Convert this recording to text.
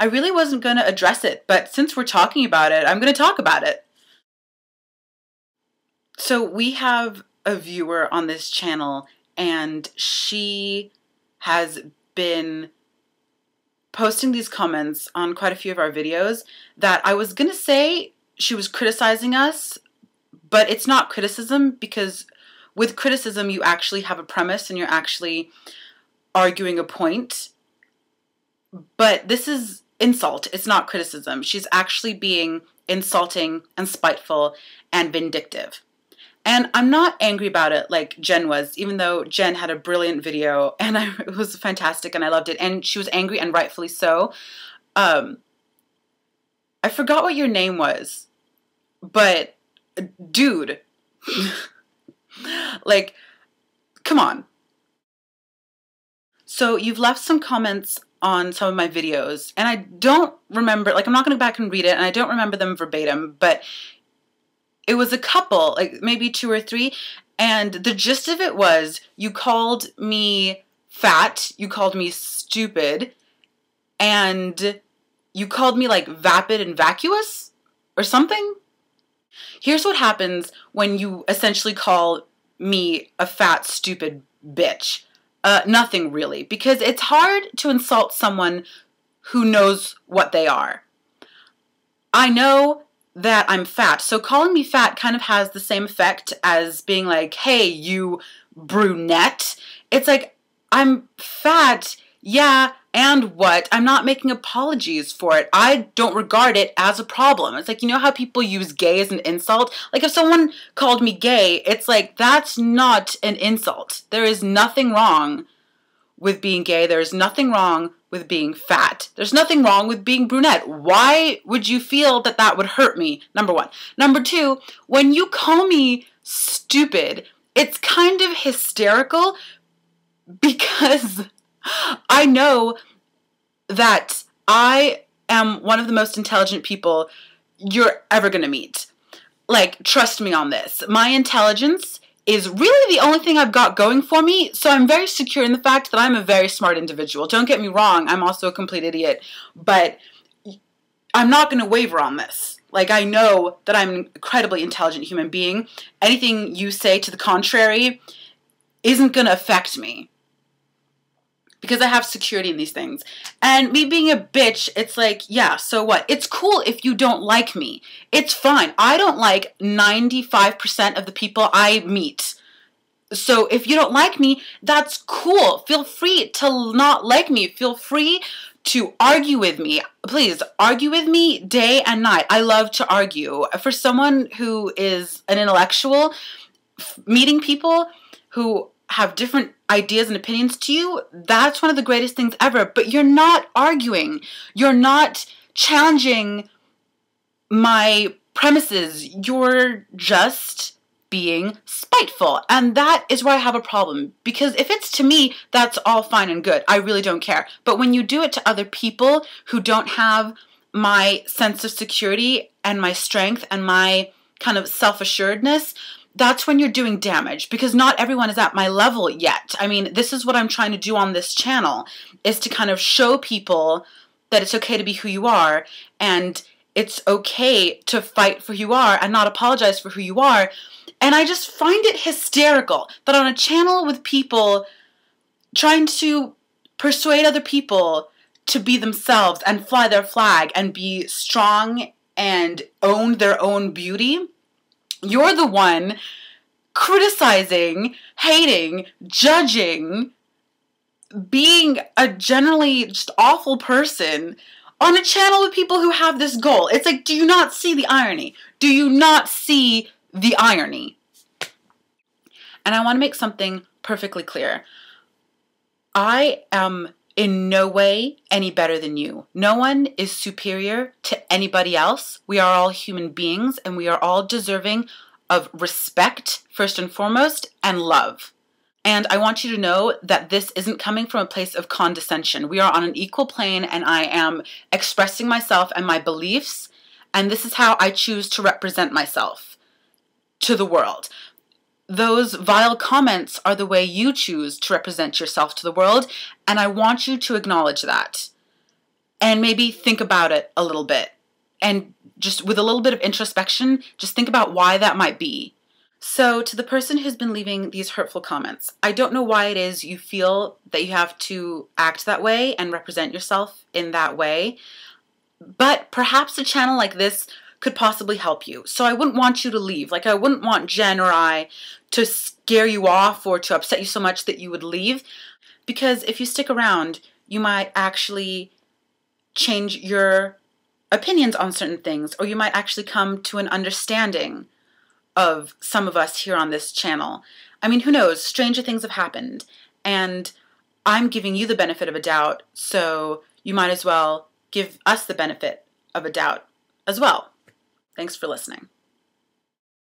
I really wasn't going to address it, but since we're talking about it, I'm going to talk about it. So we have a viewer on this channel, and she has been posting these comments on quite a few of our videos that I was going to say she was criticizing us, but it's not criticism, because with criticism you actually have a premise and you're actually arguing a point. But this is insult. It's not criticism. She's actually being insulting and spiteful and vindictive. And I'm not angry about it like Jen was, even though Jen had a brilliant video and it was fantastic and I loved it. And she was angry, and rightfully so. I forgot what your name was, but dude, like, come on. So you've left some comments on some of my videos, and I don't remember, like, I'm not going to go back and read it, and I don't remember them verbatim, but it was a couple, like maybe 2 or 3, and the gist of it was you called me fat, you called me stupid, and you called me like vapid and vacuous or something. Here's what happens when you essentially call me a fat, stupid bitch. Nothing really, because it's hard to insult someone who knows what they are. I know that I'm fat, so calling me fat kind of has the same effect as being like, hey, you brunette. It's like, I'm fat, yeah, and what? I'm not making apologies for it. I don't regard it as a problem. It's like, you know how people use gay as an insult? Like, if someone called me gay, it's like, that's not an insult. There is nothing wrong with being gay. There is nothing wrong with being fat. There's nothing wrong with being brunette. Why would you feel that that would hurt me? Number one. Number two, when you call me stupid, it's kind of hysterical because I know that I am one of the most intelligent people you're ever going to meet. Like, trust me on this. My intelligence is really the only thing I've got going for me, so I'm very secure in the fact that I'm a very smart individual. Don't get me wrong, I'm also a complete idiot, but I'm not going to waver on this. Like, I know that I'm an incredibly intelligent human being. Anything you say to the contrary isn't going to affect me, because I have security in these things. And me being a bitch, it's like, yeah, so what? It's cool if you don't like me. It's fine. I don't like 95% of the people I meet. So if you don't like me, that's cool. Feel free to not like me. Feel free to argue with me. Please, argue with me day and night. I love to argue. For someone who is an intellectual, meeting people who have different ideas and opinions to you, that's one of the greatest things ever. But you're not arguing. You're not challenging my premises. You're just being spiteful. And that is where I have a problem. Because if it's to me, that's all fine and good. I really don't care. But when you do it to other people who don't have my sense of security and my strength and my kind of self-assuredness, that's when you're doing damage, because not everyone is at my level yet. I mean, this is what I'm trying to do on this channel, is to kind of show people that it's okay to be who you are, and it's okay to fight for who you are and not apologize for who you are. And I just find it hysterical that on a channel with people trying to persuade other people to be themselves and fly their flag and be strong and own their own beauty, you're the one criticizing, hating, judging, being a generally just awful person on a channel with people who have this goal. It's like, do you not see the irony? Do you not see the irony? And I want to make something perfectly clear. I am in no way any better than you. No one is superior to anybody else. We are all human beings, and we are all deserving of respect, first and foremost, and love. And I want you to know that this isn't coming from a place of condescension. We are on an equal plane, and I am expressing myself and my beliefs, and this is how I choose to represent myself to the world. Those vile comments are the way you choose to represent yourself to the world, and I want you to acknowledge that. and maybe think about it a little bit. And just with a little bit of introspection, just think about why that might be. So to the person who's been leaving these hurtful comments, I don't know why it is you feel that you have to act that way and represent yourself in that way, but perhaps a channel like this could possibly help you. So I wouldn't want you to leave. Like, I wouldn't want Jen or I to scare you off or to upset you so much that you would leave, because if you stick around, you might actually change your opinions on certain things, or you might actually come to an understanding of some of us here on this channel. I mean, who knows? Stranger things have happened, and I'm giving you the benefit of a doubt, so you might as well give us the benefit of a doubt as well. Thanks for listening.